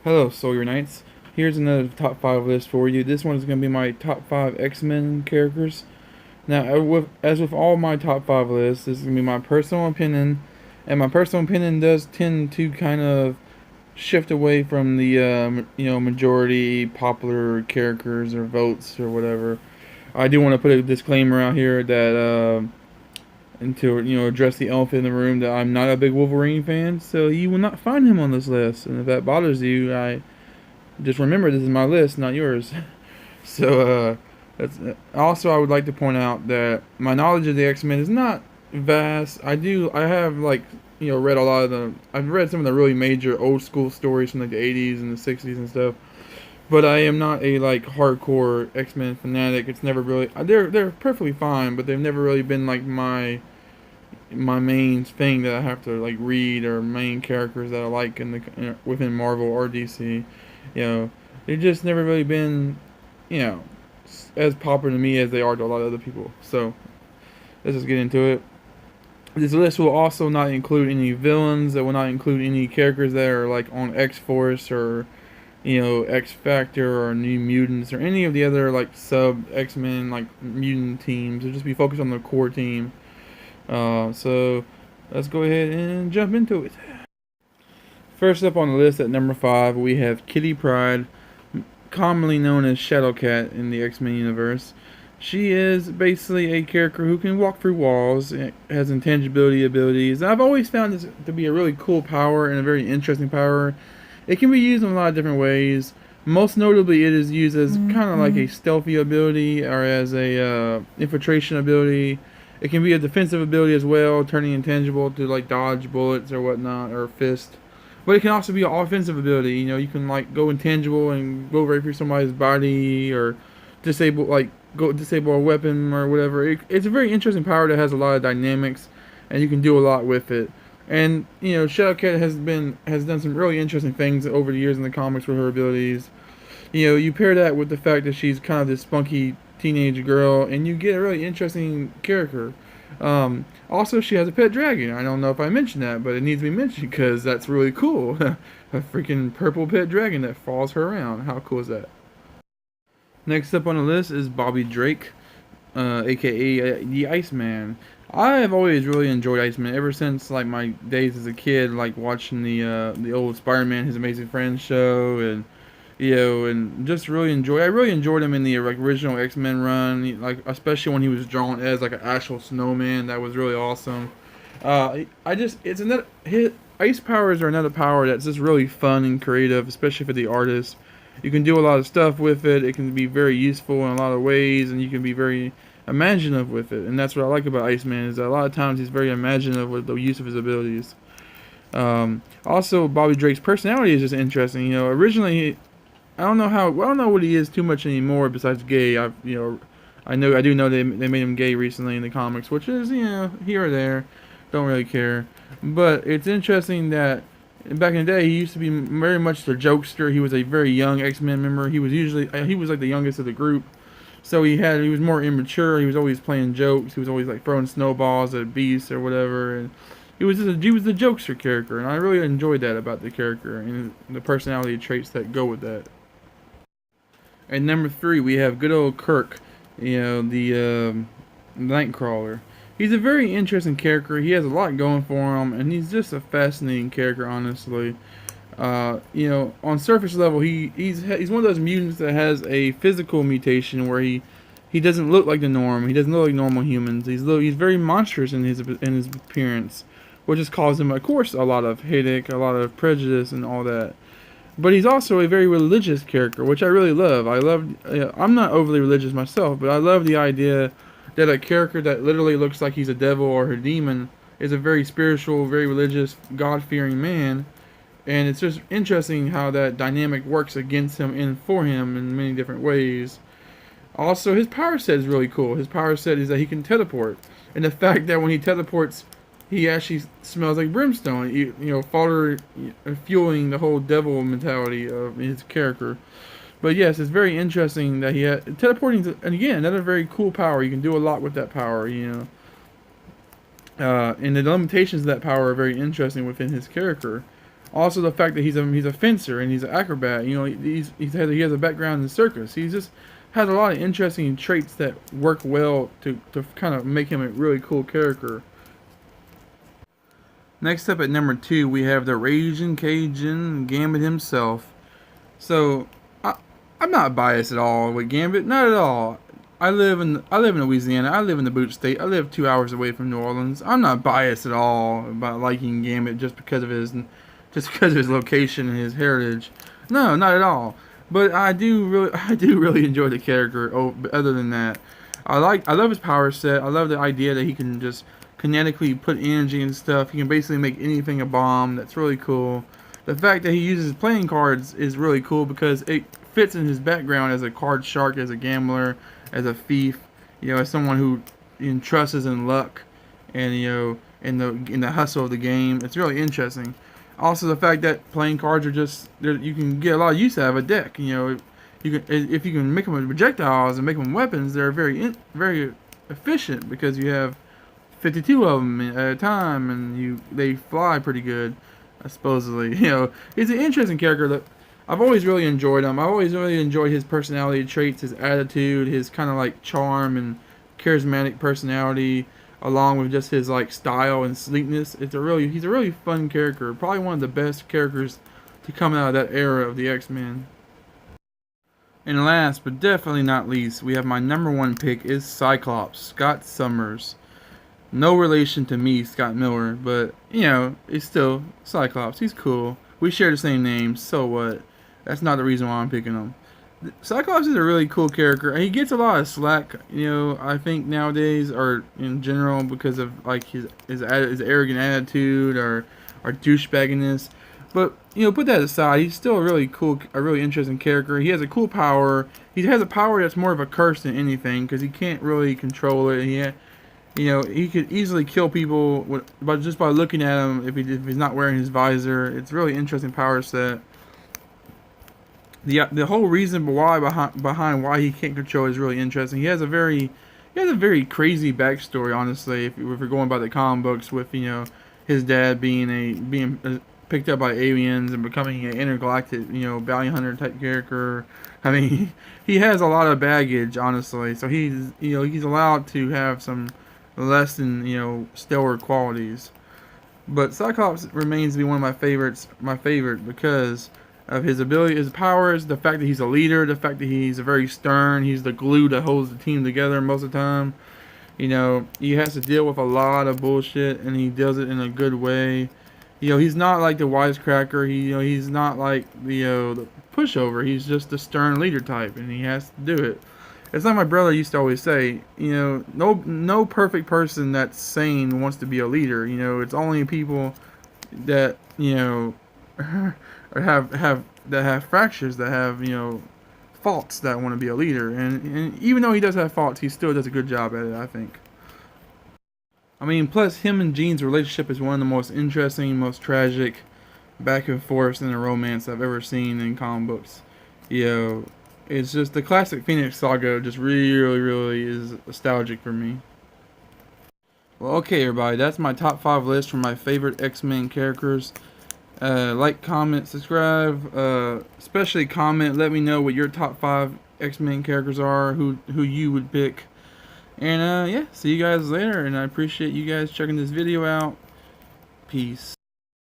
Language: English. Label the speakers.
Speaker 1: Hello, Sawyer Knights. Here's another top 5 list for you. This one is going to be my top 5 X-Men characters. Now, as with all my top 5 lists, this is going to be my personal opinion, and my personal opinion does tend to kind of shift away from the majority popular characters or votes or whatever. I do want to put a disclaimer out here that and to address the elephant in the room, that I'm not a big Wolverine fan, so you will not find him on this list. And if that bothers you, I just remember this is my list, not yours. So also I would like to point out that my knowledge of the X-Men is not vast. I have read a lot of the I've read some of the really major old school stories from like the 80s and the 60s and stuff. But I am not a hardcore X-Men fanatic. It's never really they're perfectly fine, but they've never really been like my main thing that I have to read, or main characters that I like within Marvel or DC. They've just never really been, as popular to me as they are to a lot of other people. So let's just get into it. This list will also not include any villains. It will not include any characters that are on X Force or X Factor or New Mutants or any of the other sub X-Men mutant teams. It'll just be focused on the core team. So let's go ahead and jump into it. First up on the list at number 5, we have Kitty Pryde, commonly known as Shadowcat in the X-Men universe. She is basically a character who can walk through walls, has intangibility abilities. I've always found this to be a really cool power and a very interesting power. It can be used in a lot of different ways. Most notably, it is used as kind of like a stealthy ability or as a infiltration ability. It can be a defensive ability as well, turning intangible to dodge bullets or whatnot, or fist. But it can also be an offensive ability. You can go intangible and go right through somebody's body, or disable a weapon or whatever. It's a very interesting power that has a lot of dynamics, and you can do a lot with it. And Shadowcat has done some really interesting things over the years in the comics with her abilities. You pair that with the fact that she's kind of this spunky teenage girl, and you get a really interesting character. Also, she has a pet dragon. I don't know if I mentioned that, but it needs to be mentioned because that's really cool. A freaking purple pet dragon that follows her around. How cool is that? Next up on the list is Bobby Drake, aka the Iceman. I have always really enjoyed Iceman ever since my days as a kid, watching the old Spider-Man, His Amazing Friends show, and and just I really enjoyed him in the original X-Men run, especially when he was drawn as an actual snowman. That was really awesome. It's another ice powers are another power that's just really fun and creative, especially for the artist. You can do a lot of stuff with it. It can be very useful in a lot of ways, and you can be very imaginative with it. And that's what I like about Iceman, is that a lot of times he's very imaginative with the use of his abilities. Also, Bobby Drake's personality is just interesting. Originally, I don't know what he is too much anymore besides gay. I do know they made him gay recently in the comics, which is here or there. Don't really care, but it's interesting that back in the day he used to be very much the jokester. He was a very young X-Men member. He was the youngest of the group, so he was more immature. He was always playing jokes. He was always throwing snowballs at beasts or whatever, and he was the jokester character, and I really enjoyed that about the character and the personality traits that go with that. At number 3, we have good old Kirk, the Nightcrawler. He's a very interesting character. He has a lot going for him, and he's just a fascinating character, honestly. On surface level, he's one of those mutants that has a physical mutation where he doesn't look like the norm. He doesn't look like normal humans. He's very monstrous in his appearance, which has caused him, of course, a lot of headache, a lot of prejudice, and all that. But he's also a very religious character, which I really love. I'm not overly religious myself, but I love the idea that a character that literally looks like he's a devil or a demon is a very spiritual, very religious, God-fearing man. And it's just interesting how that dynamic works against him and for him in many different ways. Also, his power set is really cool. His power set is that he can teleport. And the fact that when he teleports, he actually smells like brimstone, fueling the whole devil mentality of his character. But yes, it's very interesting that he had teleporting, and again, another very cool power. You can do a lot with that power, and the limitations of that power are very interesting within his character. Also, the fact that he's a fencer and he's an acrobat. You know, he has a background in the circus. He just has a lot of interesting traits that work well to kind of make him a really cool character. Next up at number 2, we have the Raging Cajun, Gambit himself. So, I'm not biased at all with Gambit, not at all. I live in Louisiana. I live in the Boot State. I live 2 hours away from New Orleans. I'm not biased at all about liking Gambit just because of his location and his heritage. No, not at all. But I do really enjoy the character. Oh, other than that, I love his power set. I love the idea that he can just kinetically put energy and stuff. He can basically make anything a bomb. That's really cool. The fact that he uses playing cards is really cool because it fits in his background as a card shark, as a gambler, as a thief. You know, as someone who entrusts in luck, and you know, in the hustle of the game. It's really interesting. Also, the fact that playing cards are just you can get a lot of use out of a deck. You know, if you can make them projectiles and make them weapons, they're very efficient because you have 52 of them at a time, and they fly pretty good, supposedly. You know, he's an interesting character that I've always really enjoyed him. I've always really enjoyed his personality traits, his attitude, his kind of like charm and charismatic personality, along with just his like style and sleekness. He's a really fun character. Probably one of the best characters to come out of that era of the X-Men. And last but definitely not least, we have my number 1 pick is Cyclops, Scott Summers. No relation to me, Scott Miller, but you know, it's still Cyclops. He's cool. We share the same name, so what? That's not the reason why I'm picking him. Cyclops is a really cool character. He gets a lot of slack, you know, I think nowadays, or in general, because of like his arrogant attitude or douchebagginess. But you know, put that aside, he's still a really cool, a really interesting character. He has a cool power. He has a power that's more of a curse than anything because he can't really control it. You know, he could easily kill people just by looking at him if he's not wearing his visor. It's a really interesting power set. The whole reason why behind why he can't control is really interesting. He has a very crazy backstory, honestly. If we're going by the comic books, with you know his dad being picked up by aliens and becoming an intergalactic bounty hunter type character. I mean, he has a lot of baggage, honestly. So he's allowed to have some less than stellar qualities. But Cyclops remains to be one of my favorites. My favorite because of his ability, his powers, the fact that he's a leader, the fact that he's very stern. He's the glue that holds the team together most of the time. You know, he has to deal with a lot of bullshit, and he does it in a good way. You know, he's not like the wisecracker. He's not like the pushover. He's just the stern leader type, and he has to do it. It's like my brother used to always say. No perfect person that's sane wants to be a leader. It's only people that have fractures, that have faults, that want to be a leader. And even though he does have faults, he still does a good job at it, I think. I mean, plus him and Jean's relationship is one of the most interesting, most tragic back and forth in a romance I've ever seen in comic books. It's just the classic Phoenix Saga just really, really is nostalgic for me. Well, okay, everybody, that's my top 5 list for my favorite X-Men characters. Like, comment, subscribe, especially comment, let me know what your top 5 X-Men characters are, who you would pick. And yeah, see you guys later, and I appreciate you guys checking this video out. Peace.